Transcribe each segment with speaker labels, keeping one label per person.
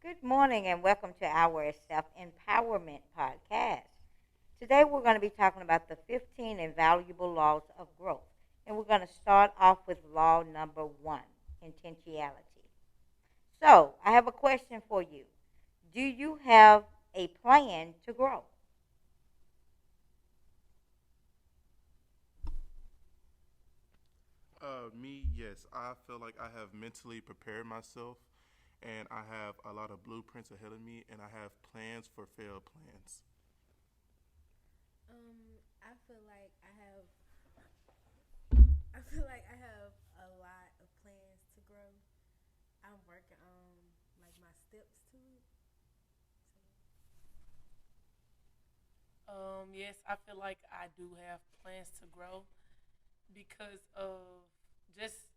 Speaker 1: Good morning and welcome to our self empowerment podcast. Today we're going to be talking about the 15 invaluable laws of growth. And we're going to start off with law number one, intentionality. So, I have a question for you. Do you have a plan to grow?
Speaker 2: Me, yes. I feel like I have mentally prepared myself and I have a lot of blueprints ahead of me and I have plans for failed plans.
Speaker 3: I feel like I have a lot of plans to grow. I'm working on like my steps to it.
Speaker 4: Yes, I feel like I do have plans to grow because of just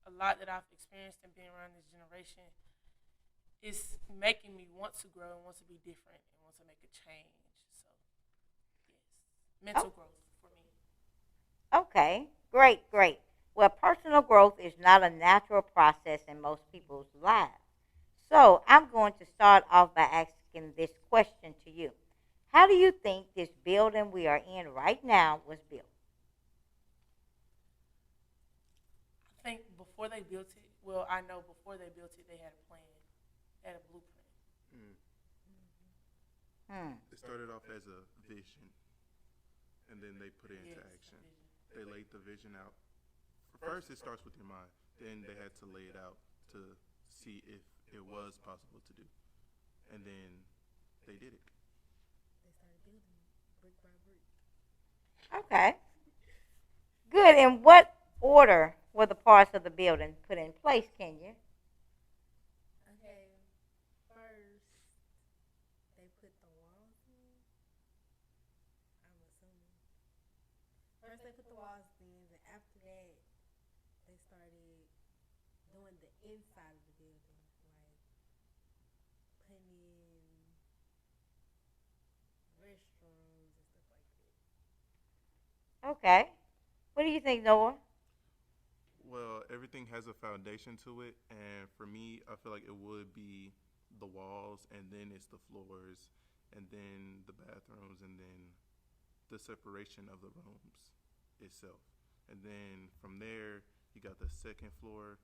Speaker 4: a lot that I've experienced and being around this generation. It's making me want to grow and want to be different and want to make a change. So, yes,
Speaker 1: Oh,
Speaker 4: mental growth for me.
Speaker 1: okay. Great, great. Well, personal growth is not a natural process in most people's lives. So I'm going to start off by asking this question to you. How do you think this building we are in right now was built?
Speaker 4: I think before they built it, well, I know before they built it, they had a plan, they had a blueprint.
Speaker 2: Mm.
Speaker 1: Hmm.
Speaker 2: It started off as a vision and then they put it into
Speaker 4: Yes, a
Speaker 2: action.
Speaker 4: vision.
Speaker 2: They laid the vision out. First, it starts with your mind. Then they had to lay it out to see if it was possible to do. And then they did it.
Speaker 3: They started building it brick by brick.
Speaker 1: Okay. Good. In what order were the parts of the building put in place, Kenya?
Speaker 3: Okay, first they put the walls in. I'm assuming. First they put the walls in, and after that they started doing the inside of the building, like putting in restrooms and stuff like that.
Speaker 1: Okay. What do you think, Noah?
Speaker 2: Well, everything has a foundation to it. And for me, I feel like it would be the walls and then it's the floors and then the bathrooms and then the separation of the rooms itself. And then from there, you got the second floor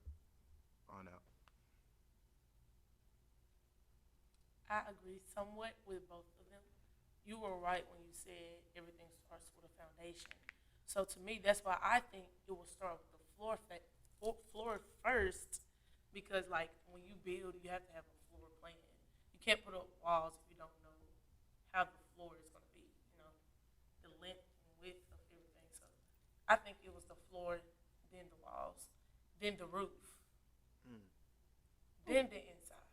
Speaker 2: on out.
Speaker 4: I agree somewhat with both of them. You were right when you said everything starts with a foundation. So to me, that's why I think it will start with the floor first, because like when you build, you have to have a floor plan. You can't put up walls if you don't know how the floor is going to be. The length and width of everything. So I think it was the floor, then the walls, then the roof,
Speaker 2: Mm.
Speaker 4: then the inside.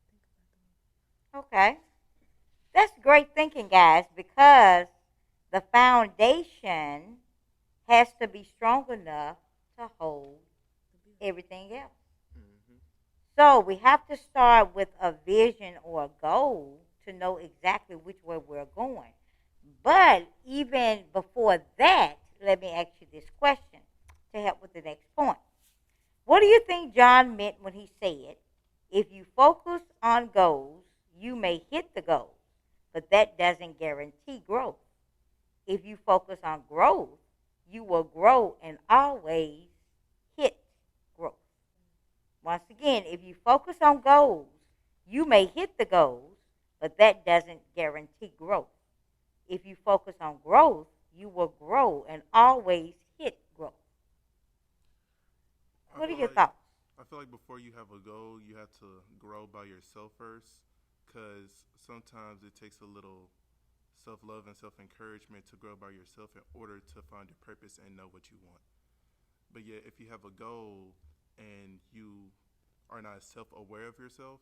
Speaker 3: Think about the roof.
Speaker 1: Okay. That's great thinking, guys, because the foundation has to be strong enough to hold
Speaker 3: The building.
Speaker 1: everything else.
Speaker 2: Mm-hmm.
Speaker 1: So we have to start with a vision or a goal to know exactly which way we're going. But even before that, let me ask you this question to help with the next point. What do you think John meant when he said, if you focus on goals, you may hit the goals, but that doesn't guarantee growth? If you focus on growth, you will grow and always hit growth. Once again, if you focus on goals, you may hit the goals, but that doesn't guarantee growth. If you focus on growth, you will grow and always hit growth.
Speaker 2: I
Speaker 1: What are
Speaker 2: feel
Speaker 1: your
Speaker 2: like
Speaker 1: thoughts?
Speaker 2: I feel like before you have a goal, you have to grow by yourself first, because sometimes it takes a little self love and self encouragement to grow by yourself in order to find your purpose and know what you want. But yet, if you have a goal and you are not self aware of yourself,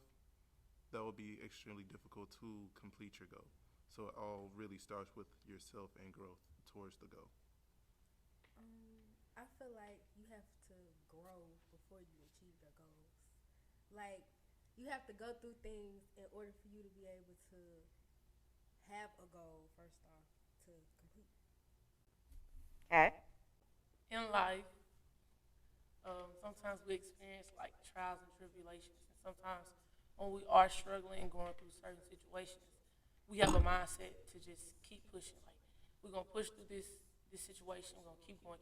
Speaker 2: that will be extremely difficult to complete your goal. So it all really starts with yourself and growth towards the goal.
Speaker 3: I feel like you have to grow before you achieve your goals. Like you have to go through things in order for you to be able to have a goal first off to complete.
Speaker 1: Okay.
Speaker 4: In life, Sometimes we experience like trials and tribulations, and sometimes when we are struggling and going through certain situations, we have a mindset to just keep pushing. Like we're gonna push through this situation. We're gonna keep going.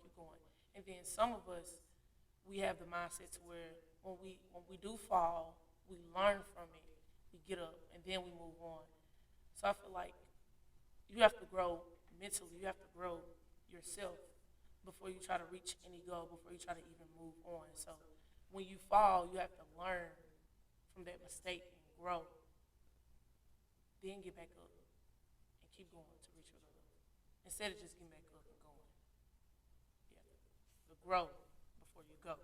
Speaker 4: And then some of us, we have the mindset to where when we do fall, we learn from it, we get up, and then we move on. So I feel like you have to grow mentally. You have to grow yourself before you try to reach any goal, before you try to even move on. So when you fall, you have to learn from that mistake and grow, then get back up and keep going to reach your goal. Instead of just getting back up and going. You have to grow before you go.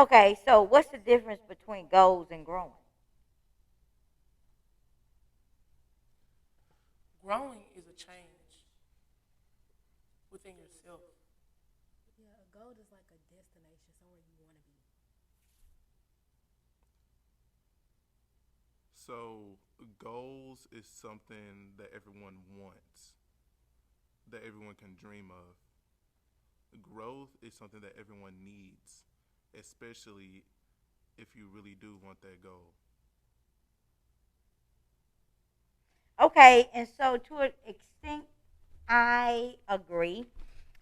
Speaker 1: Okay, so what's the difference between goals and growing?
Speaker 4: Growing is a change within yourself.
Speaker 3: Yeah, a goal is like a destination, somewhere you want to be.
Speaker 2: So, goals is something that everyone wants, that everyone can dream of. Growth is something that everyone needs, especially if you really do want that goal.
Speaker 1: Okay, and so to an extent, I agree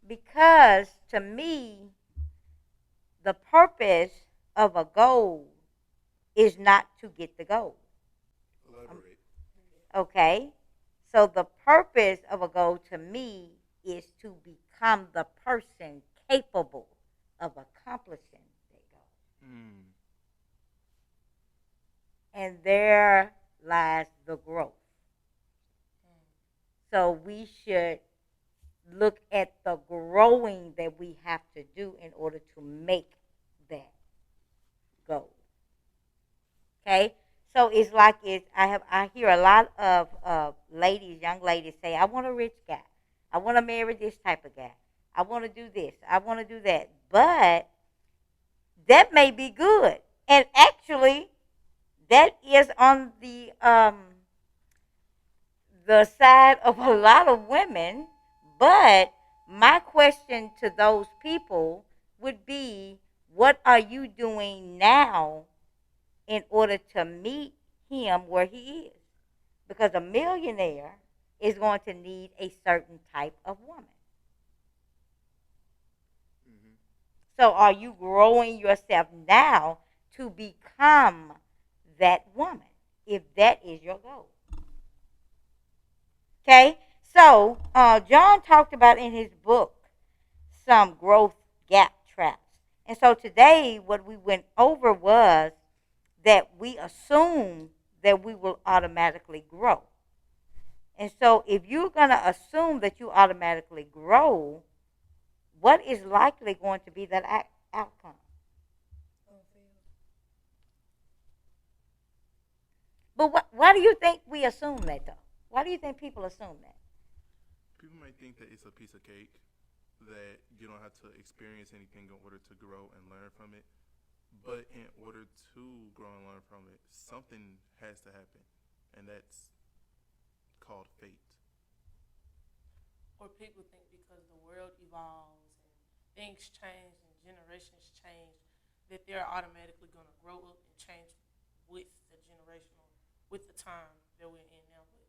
Speaker 1: because to me, the purpose of a goal is not to get the goal. Um,
Speaker 2: Elaborate.
Speaker 1: Okay, so the purpose of a goal to me is to become the person capable of accomplishing that goal.
Speaker 2: Mm.
Speaker 1: And there lies the growth. So we should look at the growing that we have to do in order to make that goal. Okay, so it's like I hear a lot of ladies, young ladies say, "I want a rich guy. I want to marry this type of guy. I want to do this. I want to do that." But that may be good, and actually, that is on the side of a lot of women. But my question to those people would be, what are you doing now in order to meet him where he is? Because a millionaire is going to need a certain type of woman.
Speaker 2: Mm-hmm.
Speaker 1: So are you growing yourself now to become that woman, if that is your goal? Okay, so John talked about in his book some growth gap traps. And so today, what we went over was that we assume that we will automatically grow. And so, if you're going to assume that you automatically grow, what is likely going to be that outcome?
Speaker 3: Unfair.
Speaker 1: But why do you think we assume that, though? Why do you think people assume that?
Speaker 2: People might think that it's a piece of cake, that you don't have to experience anything in order to grow and learn from it. But in order to grow and learn from it, something has to happen, and that's called fate.
Speaker 4: Or people think because the world evolves and things change and generations change that they're automatically going to grow up and change with the generational, with the time that we're in now. But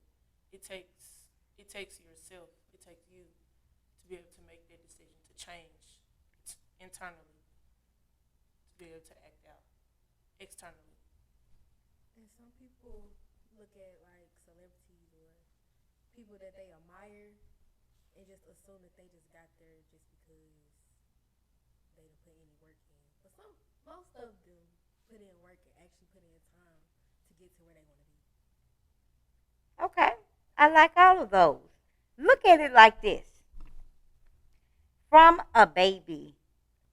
Speaker 4: it takes yourself, it takes you to be able to make that decision to change internally, to be able to act out externally.
Speaker 3: And some people look at like celebrities or people that they admire and just assume that they just got there just because they didn't put any work in. But most of them put in work and actually put in time to get to where they want to be.
Speaker 1: Okay, I like all of those. Look at it like this: from a baby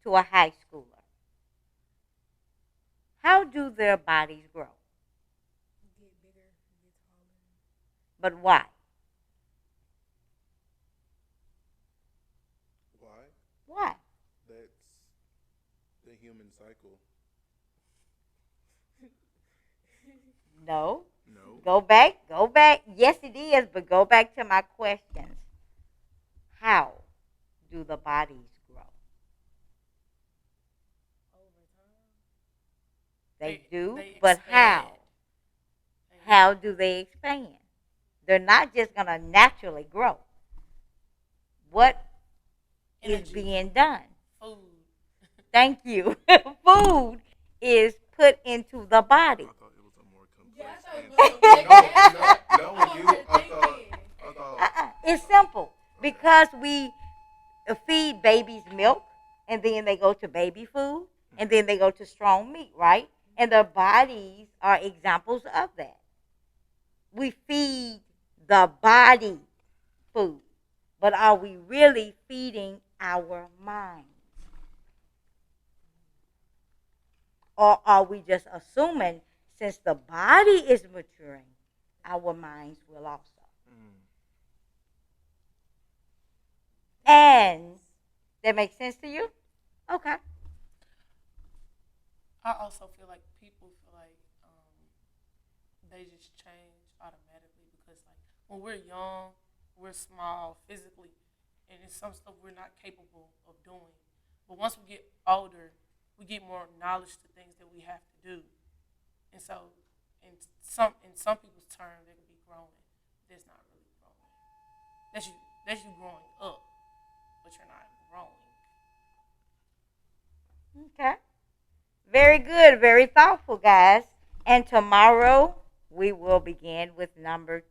Speaker 1: to a high schooler, how do their bodies grow?
Speaker 3: Get bigger, get taller.
Speaker 1: But why?
Speaker 2: Why?
Speaker 1: Why?
Speaker 2: That's the human cycle.
Speaker 1: No.
Speaker 2: No.
Speaker 1: Go back, go back. Yes, it is, but go back to my questions. How do the bodies grow? They do,
Speaker 4: They
Speaker 1: but how?
Speaker 4: expand.
Speaker 1: How do they expand? They're not just going to naturally grow. What is
Speaker 4: Energy,
Speaker 1: being done?
Speaker 4: food.
Speaker 1: Thank you. Food is put into the body.
Speaker 2: I thought it was a more
Speaker 3: Yeah,
Speaker 2: complex
Speaker 3: I
Speaker 2: answer.
Speaker 3: thought it was
Speaker 2: No, I thought.
Speaker 1: It's simple because we feed babies milk and then they go to baby food and then they go to strong meat, right? And their bodies are examples of that. We feed the body food, but are we really feeding our mind? Or are we just assuming since the body is maturing, our minds will also?
Speaker 2: Mm.
Speaker 1: And that makes sense to you? Okay.
Speaker 4: I also feel like people feel like they just change automatically because like when we're young, we're small physically, and it's some stuff we're not capable of doing. But once we get older, we get more knowledge to things that we have to do, and so in some people's terms, they could be growing. That's not really growing. That's you growing up, but you're not growing.
Speaker 1: Okay. Very good. Very thoughtful, guys. And tomorrow we will begin with number